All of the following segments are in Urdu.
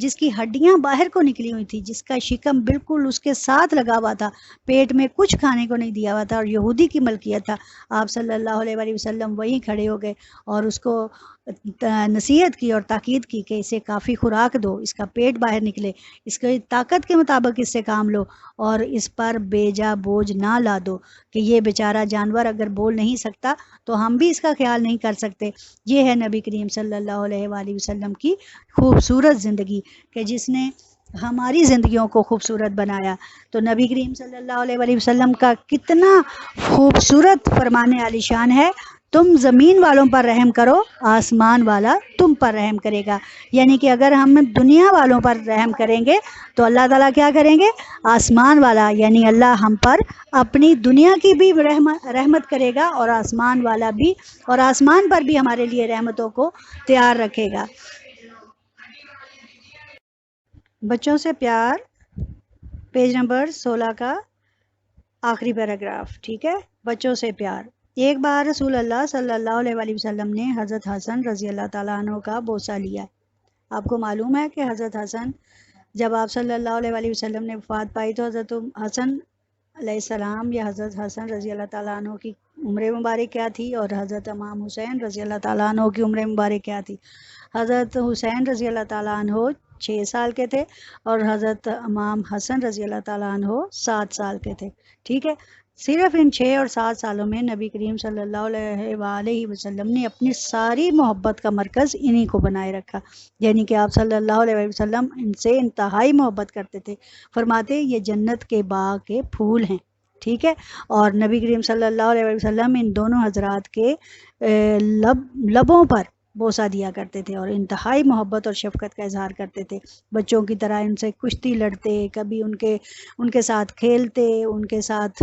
جس کی ہڈیاں باہر کو نکلی ہوئی تھی، جس کا شکم بالکل اس کے ساتھ لگا ہوا تھا، پیٹ میں کچھ کھانے کو نہیں دیا ہوا تھا اور یہودی کی ملکیت تھا، آپ صلی اللہ علیہ وآلہ وسلم وہیں کھڑے ہو گئے اور اس کو نصیحت کی اور تاکید کی کہ اسے کافی خوراک دو، اس کا پیٹ باہر نکلے، اس کی طاقت کے مطابق اس سے کام لو اور اس پر بیجا بوجھ نہ لا دو کہ یہ بیچارہ جانور اگر بول نہیں سکتا تو ہم بھی اس کا خیال نہیں کر سکتے۔ یہ ہے نبی کریم صلی اللہ علیہ وآلہ وسلم کی خوبصورت زندگی کہ جس نے ہماری زندگیوں کو خوبصورت بنایا۔ تو نبی کریم صلی اللہ علیہ وآلہ وسلم کا کتنا خوبصورت فرمان عالی شان ہے، تم زمین والوں پر رحم کرو، آسمان والا تم پر رحم کرے گا۔ یعنی کہ اگر ہم دنیا والوں پر رحم کریں گے تو اللہ تعالیٰ کیا کریں گے؟ آسمان والا یعنی اللہ ہم پر اپنی دنیا کی بھی رحمت کرے گا اور آسمان والا بھی، اور آسمان پر بھی ہمارے لیے رحمتوں کو تیار رکھے گا۔ بچوں سے پیار، پیج نمبر 16 کا آخری پیراگراف، ٹھیک ہے؟ بچوں سے پیار۔ ایک بار رسول اللہ صلی اللہ علیہ وآلہ وسلم نے حضرت حسن رضی اللہ تعالیٰ عنہ کا بوسہ لیا۔ آپ کو معلوم ہے کہ حضرت حسن جب آپ صلی اللہ علیہ وآلہ وسلم نے وفات پائی تو حضرت حسن علیہ السلام یا حضرت حسن رضی اللہ تعالیٰ عنہ کی عمر مبارک کیا تھی اور حضرت امام حسین رضی اللہ تعالیٰ عنہ کی عمر مبارک کیا تھی؟ حضرت حسین رضی اللہ تعالیٰ عنہ 6 سال کے تھے اور حضرت امام حسن رضی اللہ تعالیٰ عنہ 7 سال کے تھے، ٹھیک ہے؟ صرف ان 6 اور 7 سالوں میں نبی کریم صلی اللہ علیہ وآلہ وسلم نے اپنی ساری محبت کا مرکز انہی کو بنائے رکھا، یعنی کہ آپ صلی اللہ علیہ وسلم ان سے انتہائی محبت کرتے تھے، فرماتے یہ جنت کے باغ کے پھول ہیں، ٹھیک ہے؟ اور نبی کریم صلی اللہ علیہ وسلم ان دونوں حضرات کے لبوں پر بوسہ دیا کرتے تھے اور انتہائی محبت اور شفقت کا اظہار کرتے تھے، بچوں کی طرح ان سے کشتی لڑتے، کبھی ان کے ساتھ کھیلتے، ان کے ساتھ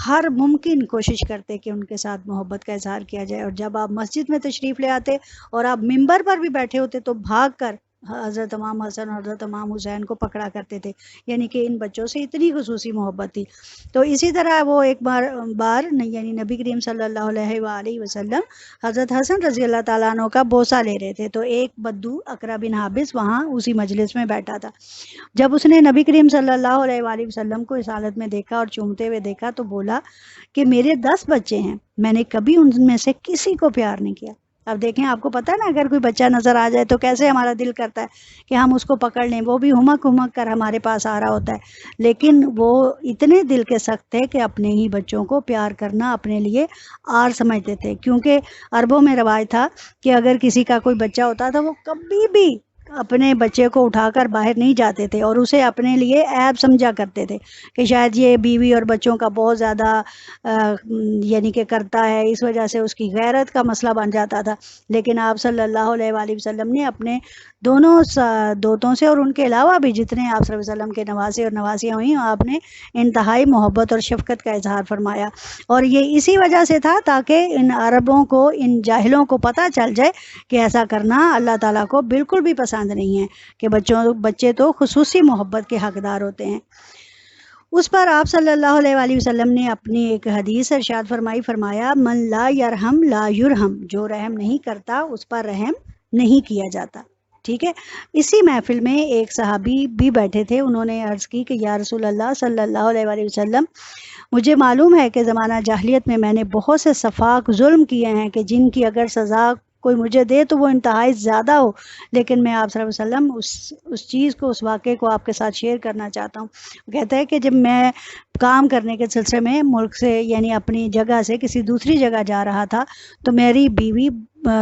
ہر ممکن کوشش کرتے کہ ان کے ساتھ محبت کا اظہار کیا جائے، اور جب آپ مسجد میں تشریف لے آتے اور آپ ممبر پر بھی بیٹھے ہوتے تو بھاگ کر حضرت امام حسن اور حضرت امام حسین کو پکڑا کرتے تھے، یعنی کہ ان بچوں سے اتنی خصوصی محبت تھی۔ تو اسی طرح وہ ایک بار یعنی نبی کریم صلی اللہ علیہ وآلہ وسلم حضرت حسن رضی اللہ تعالیٰ عنہ کا بوسہ لے رہے تھے تو ایک بدو اقرا بن حابس وہاں اسی مجلس میں بیٹھا تھا۔ جب اس نے نبی کریم صلی اللہ علیہ وآلہ وسلم کو اس حالت میں دیکھا اور چومتے ہوئے دیکھا تو بولا کہ میرے 10 بچے ہیں، میں نے کبھی ان میں سے کسی کو پیار نہیں کیا۔ اب دیکھیں، آپ کو پتہ ہے نا، اگر کوئی بچہ نظر آ جائے تو کیسے ہمارا دل کرتا ہے کہ ہم اس کو پکڑ لیں، وہ بھی ہمک ہمک کر ہمارے پاس آ رہا ہوتا ہے، لیکن وہ اتنے دل کے سخت تھے کہ اپنے ہی بچوں کو پیار کرنا اپنے لیے آر سمجھتے تھے، کیونکہ عربوں میں رواج تھا کہ اگر کسی کا کوئی بچہ ہوتا تھا وہ کبھی بھی اپنے بچے کو اٹھا کر باہر نہیں جاتے تھے اور اسے اپنے لیے عیب سمجھا کرتے تھے کہ شاید یہ بیوی اور بچوں کا بہت زیادہ یعنی کہ کرتا ہے، اس وجہ سے اس کی غیرت کا مسئلہ بن جاتا تھا۔ لیکن آپ صلی اللہ علیہ وآلہ وسلم نے اپنے دونوں دوتوں سے اور ان کے علاوہ بھی جتنے آپ صلی اللہ علیہ وسلم کے نواسے اور نواسیاں ہوئیں، آپ نے انتہائی محبت اور شفقت کا اظہار فرمایا، اور یہ اسی وجہ سے تھا تاکہ ان عربوں کو، ان جاہلوں کو پتہ چل جائے کہ ایسا کرنا اللہ تعالیٰ کو بالکل بھی پسند نہیں ہے، کہ بچے تو خصوصی محبت کے حقدار ہوتے ہیں۔ اس پر آپ صلی اللہ علیہ وآلہ وسلم نے اپنی ایک حدیث ارشاد فرمایا من لا یرحم لا یرحم، جو رحم نہیں کرتا اس پر رحم نہیں کیا جاتا، ٹھیک ہے؟ اسی محفل میں ایک صحابی بھی بیٹھے تھے، انہوں نے عرض کی کہ یا رسول اللہ صلی اللہ علیہ وآلہ وسلم، مجھے معلوم ہے کہ زمانہ جاہلیت میں نے بہت سے سفاک ظلم کیے ہیں کہ جن کی اگر سزا کوئی مجھے دے تو وہ انتہائی زیادہ ہو، لیکن میں آپ صلی اللہ علیہ وسلم اس چیز کو، اس واقعے کو آپ کے ساتھ شیئر کرنا چاہتا ہوں۔ کہتا ہے کہ جب میں کام کرنے کے سلسلے میں ملک سے یعنی اپنی جگہ سے کسی دوسری جگہ جا رہا تھا تو میری بیوی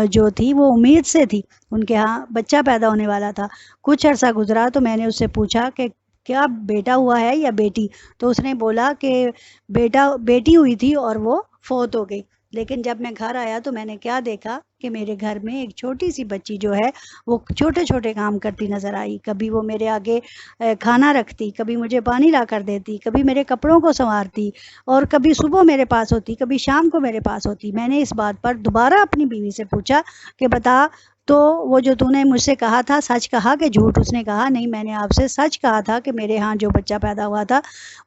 جو تھی وہ امید سے تھی، ان کے ہاں بچہ پیدا ہونے والا تھا۔ کچھ عرصہ گزرا تو میں نے اس سے پوچھا کہ کیا بیٹا ہوا ہے یا بیٹی؟ تو اس نے بولا کہ بیٹی ہوئی تھی اور وہ فوت ہو گئی۔ لیکن جب میں گھر آیا تو میں نے کیا دیکھا کہ میرے گھر میں ایک چھوٹی سی بچی جو ہے وہ چھوٹے چھوٹے کام کرتی نظر آئی، کبھی وہ میرے آگے کھانا رکھتی، کبھی مجھے پانی لا کر دیتی، کبھی میرے کپڑوں کو سنوارتی، اور کبھی صبح میرے پاس ہوتی، کبھی شام کو میرے پاس ہوتی۔ میں نے اس بات پر دوبارہ اپنی بیوی سے پوچھا کہ بتا تو وہ جو تو نے مجھ سے کہا تھا سچ کہا کہ جھوٹ؟ اس نے کہا نہیں، میں نے آپ سے سچ کہا تھا کہ میرے ہاں جو بچہ پیدا ہوا تھا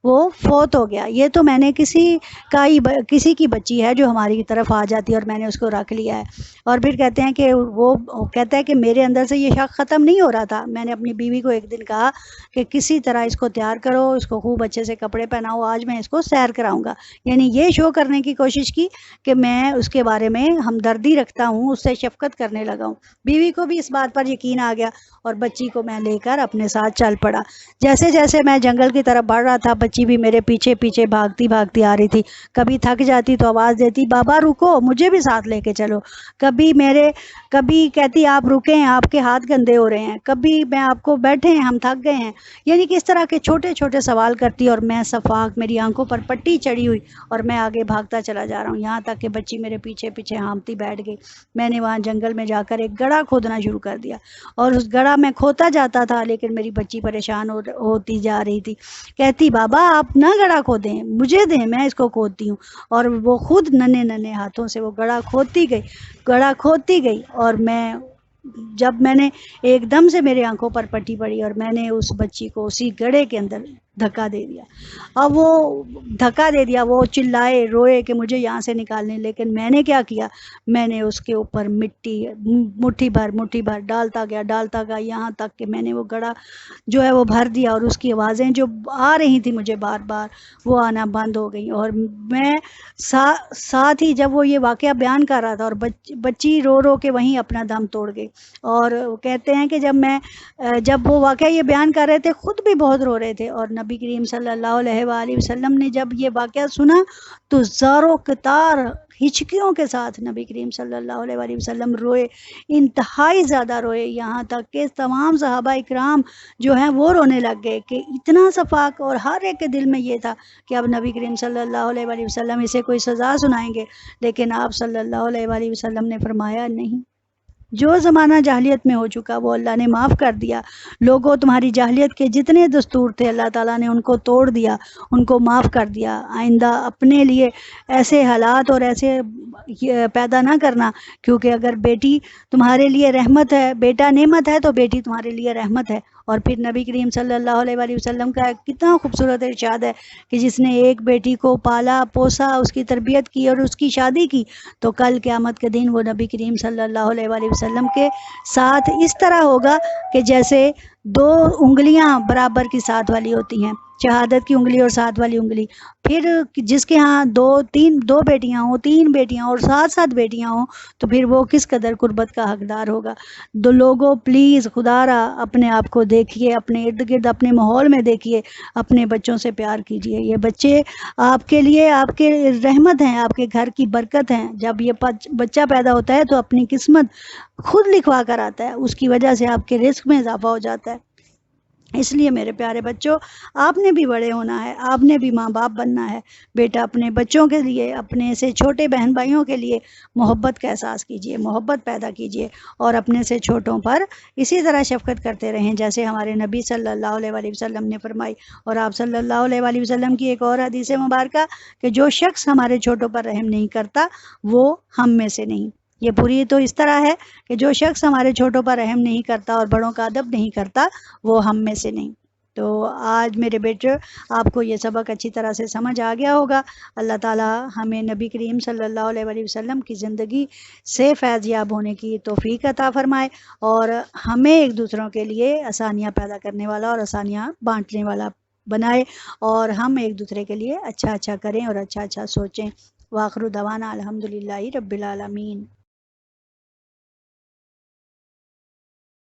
وہ فوت ہو گیا. یہ تو میں نے کسی کی بچی ہے جو ہماری طرف آ جاتی ہے اور میں نے اس کو رکھ لیا ہے. اور پھر کہتے ہیں کہ وہ کہتا ہے کہ میرے اندر سے یہ شک ختم نہیں ہو رہا تھا. میں نے اپنی بیوی کو ایک دن کہا کہ کسی طرح اس کو تیار کرو، اس کو خوب اچھے سے کپڑے پہناؤ، آج میں اس کو سیر کراؤں گا. یعنی یہ شو کرنے کی کوشش کی کہ میں اس کے بارے میں ہمدردی رکھتا ہوں، اس سے شفقت کرنے لگا ہوں. بیوی کو بھی اس بات پر یقین آ گیا اور بچی کو میں لے کر اپنے ساتھ چل پڑا. جیسے جیسے میں جنگل کی طرف بڑھ رہا تھا، بچی بھی میرے پیچھے پیچھے بھاگتی بھاگتی آ رہی تھی. کبھی تھک جاتی تو آواز دیتی بابا رکو، مجھے بھی ساتھ لے کے چلو. کبھی کہتی آپ رکیں، آپ کے ہاتھ گندے ہو رہے ہیں. کبھی میں آپ کو بیٹھے ہیں، ہم تھک گئے ہیں. یعنی کس طرح کے چھوٹے چھوٹے سوال کرتی اور میں صفاق، میری آنکھوں پر پٹی چڑھی ہوئی اور میں آگے بھاگتا چلا جا رہا ہوں، یہاں تک کہ بچی میرے پیچھے پیچھے ہامتی بیٹھ گئی. میں نے وہاں جنگل میں جا کر ایک گڑھا کھودنا شروع کر دیا اور اس گڑھا میں کھوتا جاتا تھا، لیکن میری بچی پریشان ہوتی جا رہی تھی. کہتی بابا آپ نہ گڑھا کھودیں، مجھے دیں، میں اس کو کھودتی ہوں. اور وہ خود ننھے ننھے ہاتھوں سے وہ گڑھا کھودتی گئی اور جب میں نے ایک دم سے میرے آنکھوں پر پٹی پڑی اور میں نے اس بچی کو اسی گڑھے کے اندر دھکا دے دیا. اب وہ دھکا دے دیا، وہ چلائے روئے کہ مجھے یہاں سے نکالنے. لیکن میں نے کیا کیا، میں نے اس کے اوپر مٹی مٹھی بھر ڈالتا گیا یہاں تک کہ میں نے وہ گڑھا جو ہے وہ بھر دیا. اور اس کی آوازیں جو آ رہی تھی مجھے بار بار، وہ آنا بند ہو گئی. اور میں ساتھ ہی جب وہ یہ واقعہ بیان کر رہا تھا اور بچی رو رو کے وہیں اپنا دم توڑ گئی. اور کہتے ہیں کہ جب وہ واقعہ یہ بیان کر رہے تھے خود بھی بہت رو رہے تھے. اور نبی کریم صلی اللہ علیہ وآلہ وسلم نے جب یہ واقعہ سنا تو زاروں قطار ہچکیوں کے ساتھ نبی کریم صلی اللہ علیہ وآلہ وسلم روئے، انتہائی زیادہ روئے. یہاں تک کہ تمام صحابہ اکرام جو ہیں وہ رونے لگ گئے کہ اتنا صفاق. اور ہر ایک کے دل میں یہ تھا کہ اب نبی کریم صلی اللہ علیہ وآلہ وسلم اسے کوئی سزا سنائیں گے. لیکن آپ صلی اللہ علیہ وآلہ وسلم نے فرمایا نہیں، جو زمانہ جاہلیت میں ہو چکا وہ اللہ نے معاف کر دیا. لوگوں تمہاری جاہلیت کے جتنے دستور تھے اللہ تعالیٰ نے ان کو توڑ دیا، ان کو معاف کر دیا. آئندہ اپنے لیے ایسے حالات اور ایسے پیدا نہ کرنا، کیونکہ اگر بیٹی تمہارے لیے رحمت ہے، بیٹا نعمت ہے، تو بیٹی تمہارے لیے رحمت ہے. اور پھر نبی کریم صلی اللہ علیہ وآلہ وسلم کا کتنا خوبصورت ارشاد ہے کہ جس نے ایک بیٹی کو پالا پوسا، اس کی تربیت کی اور اس کی شادی کی، تو کل قیامت کے دن وہ نبی کریم صلی اللہ علیہ وآلہ وسلم کے ساتھ اس طرح ہوگا کہ جیسے دو انگلیاں برابر کی ساتھ والی ہوتی ہیں، شہادت کی انگلی اور ساتھ والی انگلی. پھر جس کے ہاں دو بیٹیاں ہوں، تین بیٹیاں اور سات بیٹیاں ہوں، تو پھر وہ کس قدر قربت کا حقدار ہوگا. دو لوگوں پلیز خدا را اپنے آپ کو دیکھیے، اپنے ارد گرد اپنے ماحول میں دیکھیے، اپنے بچوں سے پیار کیجیے. یہ بچے آپ کے لیے آپ کے رحمت ہیں، آپ کے گھر کی برکت ہیں. جب یہ بچہ پیدا ہوتا ہے تو اپنی قسمت خود لکھوا کر آتا ہے، اس کی وجہ سے آپ کے رزق میں اضافہ ہو جاتا ہے. اس لیے میرے پیارے بچوں، آپ نے بھی بڑے ہونا ہے، آپ نے بھی ماں باپ بننا ہے. بیٹا اپنے بچوں کے لیے، اپنے سے چھوٹے بہن بھائیوں کے لیے محبت کا احساس کیجیے، محبت پیدا کیجیے اور اپنے سے چھوٹوں پر اسی طرح شفقت کرتے رہیں جیسے ہمارے نبی صلی اللہ علیہ وآلہ وسلم نے فرمائی. اور آپ صلی اللہ علیہ وآلہ وسلم کی ایک اور حدیث مبارکہ کہ جو شخص ہمارے چھوٹوں پر رحم نہیں کرتا وہ ہم میں سے نہیں. یہ پوری تو اس طرح ہے کہ جو شخص ہمارے چھوٹوں پر رحم نہیں کرتا اور بڑوں کا ادب نہیں کرتا وہ ہم میں سے نہیں. تو آج میرے بیٹے آپ کو یہ سبق اچھی طرح سے سمجھ آ گیا ہوگا. اللہ تعالی ہمیں نبی کریم صلی اللہ علیہ وآلہ وسلم کی زندگی سے فیض یاب ہونے کی توفیق عطا فرمائے اور ہمیں ایک دوسروں کے لیے آسانیاں پیدا کرنے والا اور آسانیاں بانٹنے والا بنائے اور ہم ایک دوسرے کے لیے اچھا کریں اور اچھا سوچیں. وآخر دعوانا الحمدللہ رب العالمین.